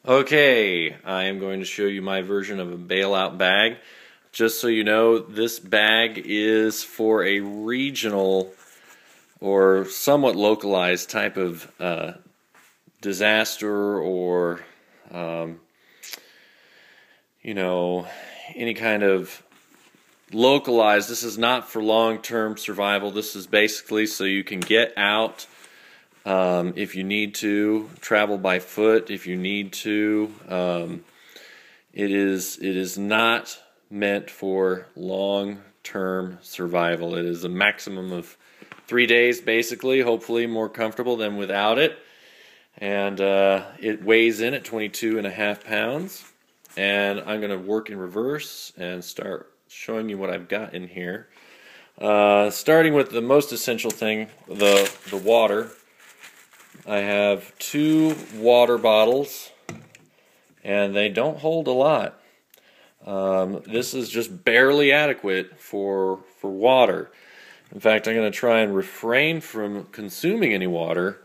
Okay, I am going to show you my version of a bailout bag. Just so you know, this bag is for a regional or somewhat localized type of disaster or, um, any kind of localized. This is not for long-term survival. This is basically so you can get out. If you need to travel by foot, if you need to, it is not meant for long-term survival. It is a maximum of 3 days, basically. Hopefully, more comfortable than without it. And it weighs in at 22.5 pounds. And I'm going to work in reverse and start showing you what I've got in here. Starting with the most essential thing, the water. I have 2 water bottles, and they don't hold a lot. This is just barely adequate for water. In fact, I'm going to try and refrain from consuming any water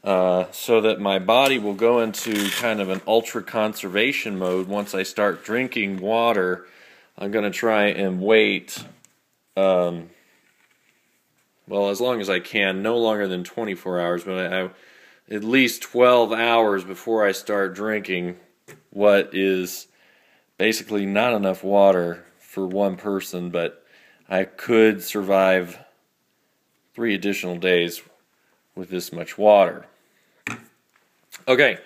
so that my body will go into kind of an ultra conservation mode. Once I start drinking water, I'm going to try and wait well, as long as I can, no longer than 24 hours, but I at least 12 hours before I start drinking what is basically not enough water for one person, but I could survive 3 additional days with this much water. Okay,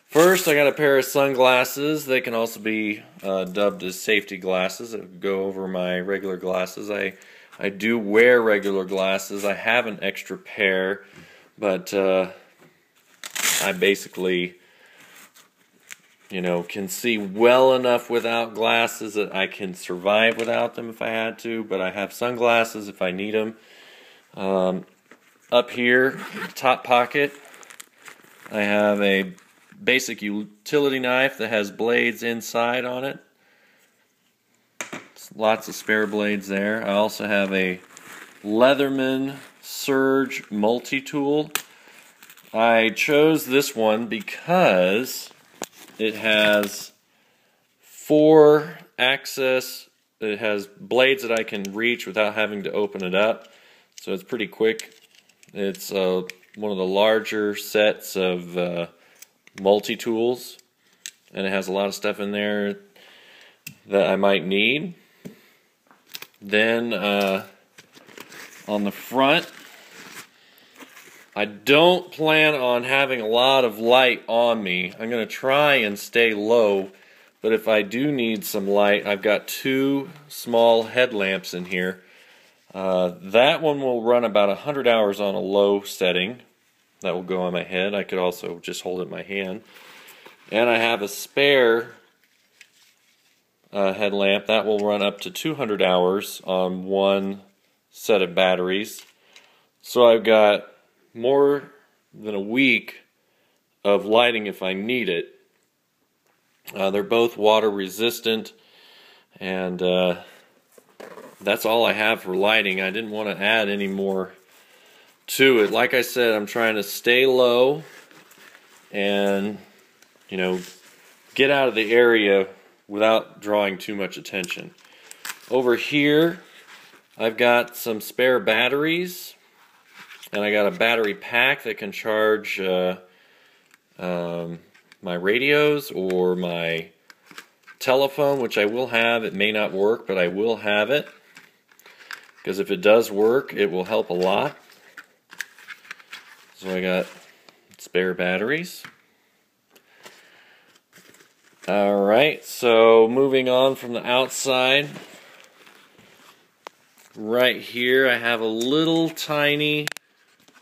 first I got a pair of sunglasses. They can also be dubbed as safety glasses that go over my regular glasses. I do wear regular glasses. I have an extra pair, but I basically, can see well enough without glasses that I can survive without them if I had to, but I have sunglasses if I need them. Up here, top pocket, I have a basic utility knife that has blades inside on it. Lots of spare blades there. I also have a Leatherman Surge multi-tool. I chose this one because it has 4 access. It has blades that I can reach without having to open it up, so it's pretty quick. It's one of the larger sets of multi-tools, and it has a lot of stuff in there that I might need. Then on the front, I don't plan on having a lot of light on me. I'm going to try and stay low, but if I do need some light, I've got 2 small headlamps in here. That one will run about 100 hours on a low setting. That will go on my head. I could also just hold it in my hand. And I have a spare headlamp that will run up to 200 hours on one set of batteries. So I've got more than a week of lighting if I need it. They're both water resistant, and that's all I have for lighting. I didn't want to add any more to it. Like I said, I'm trying to stay low and get out of the area without drawing too much attention. Over here, I've got some spare batteries, and I got a battery pack that can charge my radios or my telephone, which I will have. It may not work, but I will have it, because if it does work, it will help a lot. So I got spare batteries. Alright, so moving on from the outside, right here I have a little tiny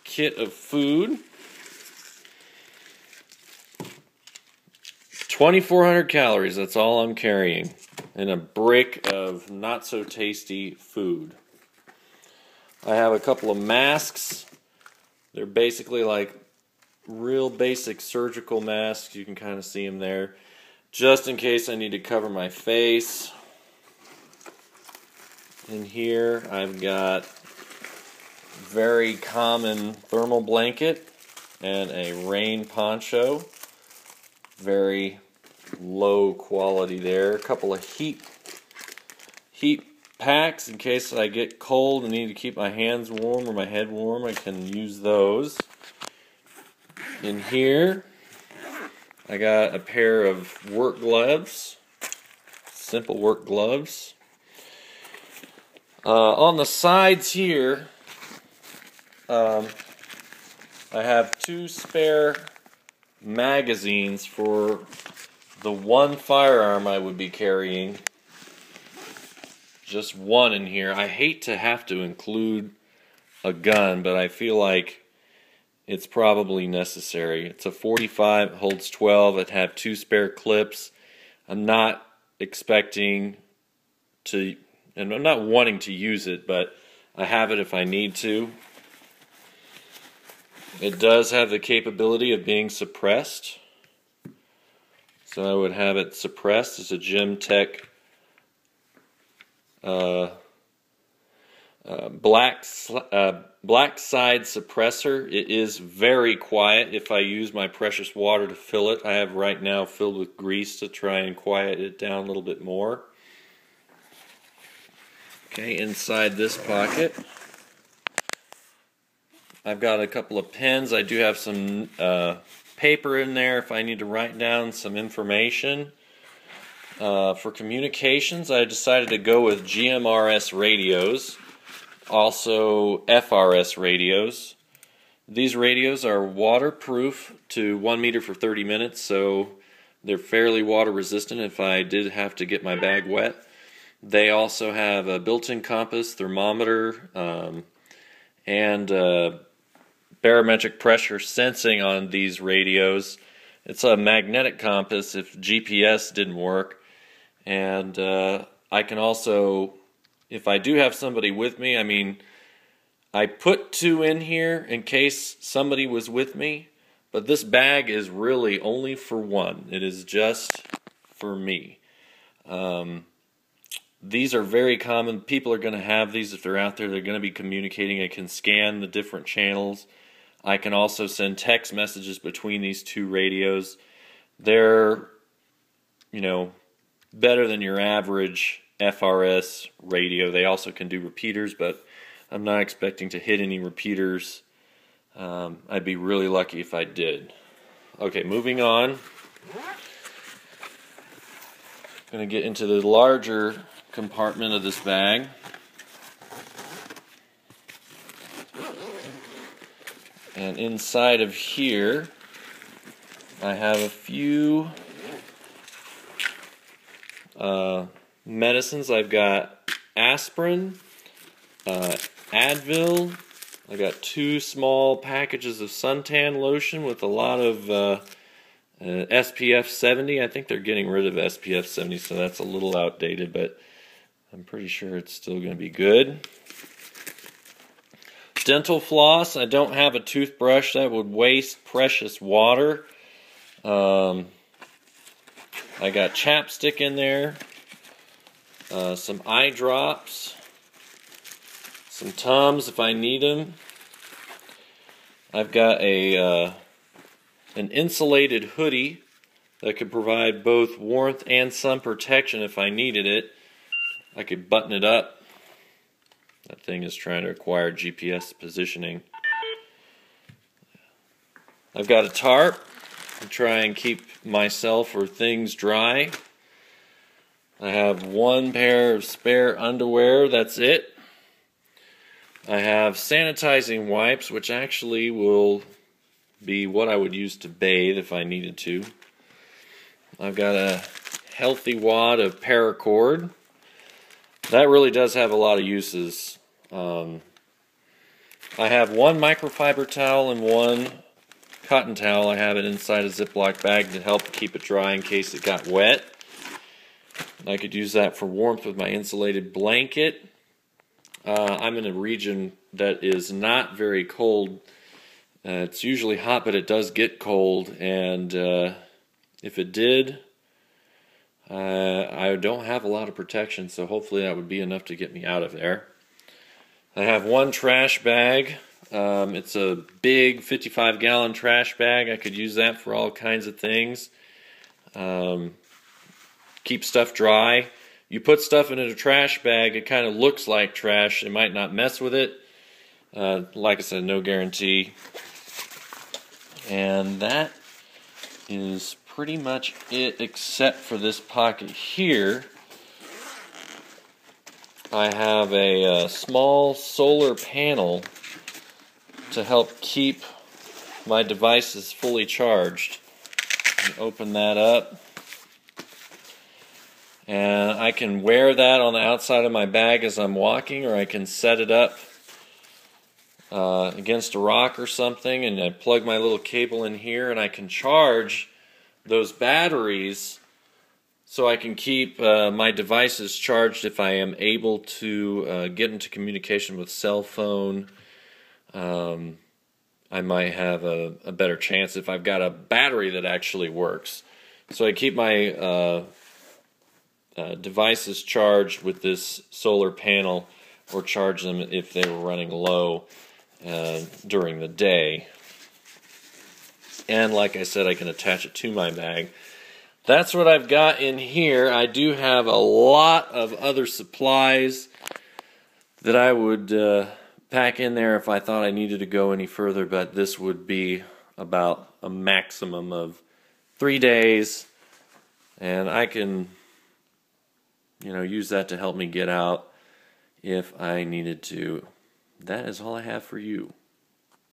kit of food. 2,400 calories, that's all I'm carrying, and a brick of not so tasty food. I have a couple of masks. They're basically like real basic surgical masks. You can kind of see them there, just in case I need to cover my face. In here I've got very common thermal blanket and a rain poncho. very low quality there. A couple of heat packs in case I get cold and need to keep my hands warm or my head warm. I can use those. In here, I got a pair of work gloves, simple work gloves. On the sides here, I have 2 spare magazines for the one firearm I would be carrying. Just one in here. I hate to have to include a gun, but I feel like it's probably necessary. It's a .45, holds 12. It have 2 spare clips. I'm not expecting to, and I'm not wanting to use it, but I have it if I need to. It does have the capability of being suppressed. So I would have it suppressed. It's a Gemtech black side suppressor. It is very quiet if I use my precious water to fill it. I have right now filled with grease to try and quiet it down a little bit more. Okay, inside this pocket, I've got a couple of pens. I do have some paper in there if I need to write down some information. For communications, I decided to go with GMRS radios, also FRS radios. These radios are waterproof to 1 meter for 30 minutes, so they're fairly water resistant if I did have to get my bag wet. They also have a built-in compass, thermometer, and barometric pressure sensing on these radios. It's a magnetic compass if GPS didn't work. And I can also, if I do have somebody with me, I mean, I put 2 in here in case somebody was with me, but this bag is really only for 1. It is just for me. These are very common. People are going to have these if they're out there. They're going to be communicating. I can scan the different channels. I can also send text messages between these 2 radios. They're, you know, better than your average FRS radio. They also can do repeaters, but I'm not expecting to hit any repeaters. I'd be really lucky if I did. Okay, moving on. Going to get into the larger compartment of this bag. And inside of here, I have a few medicines. I've got aspirin, Advil. I got 2 small packages of suntan lotion with a lot of SPF 70. I think they're getting rid of SPF 70, so that's a little outdated, but I'm pretty sure it's still going to be good. Dental floss. I don't have a toothbrush. That would waste precious water. I got chapstick in there. Some eye drops. Some Tums if I need them. I've got an insulated hoodie that could provide both warmth and sun protection if I needed it. I could button it up. That thing is trying to acquire GPS positioning. I've got a tarp to try and keep myself or things dry. I have 1 pair of spare underwear, that's it. I have sanitizing wipes, which actually will be what I would use to bathe if I needed to. I've got a healthy wad of paracord. That really does have a lot of uses. I have 1 microfiber towel and 1 cotton towel. I have it inside a Ziploc bag to help keep it dry in case it got wet. I could use that for warmth with my insulated blanket. I'm in a region that is not very cold. It's usually hot, but it does get cold, and if it did, I don't have a lot of protection, so hopefully that would be enough to get me out of there. I have 1 trash bag. It's a big 55-gallon trash bag. I could use that for all kinds of things. Keep stuff dry. You put stuff in a trash bag, it kind of looks like trash. It might not mess with it. Like I said, no guarantee. And that is pretty much it, except for this pocket here. I have a small solar panel to help keep my devices fully charged. Open that up, and I can wear that on the outside of my bag as I'm walking, or I can set it up against a rock or something, and I plug my little cable in here, and I can charge those batteries so I can keep my devices charged if I am able to get into communication with cell phone. I might have a better chance if I've got a battery that actually works. So I keep my devices charged with this solar panel, or charge them if they were running low during the day. And like I said, I can attach it to my bag. That's what I've got in here. I do have a lot of other supplies that I would pack in there if I thought I needed to go any further, but this would be about a maximum of 3 days, and I can, use that to help me get out if I needed to. That is all I have for you.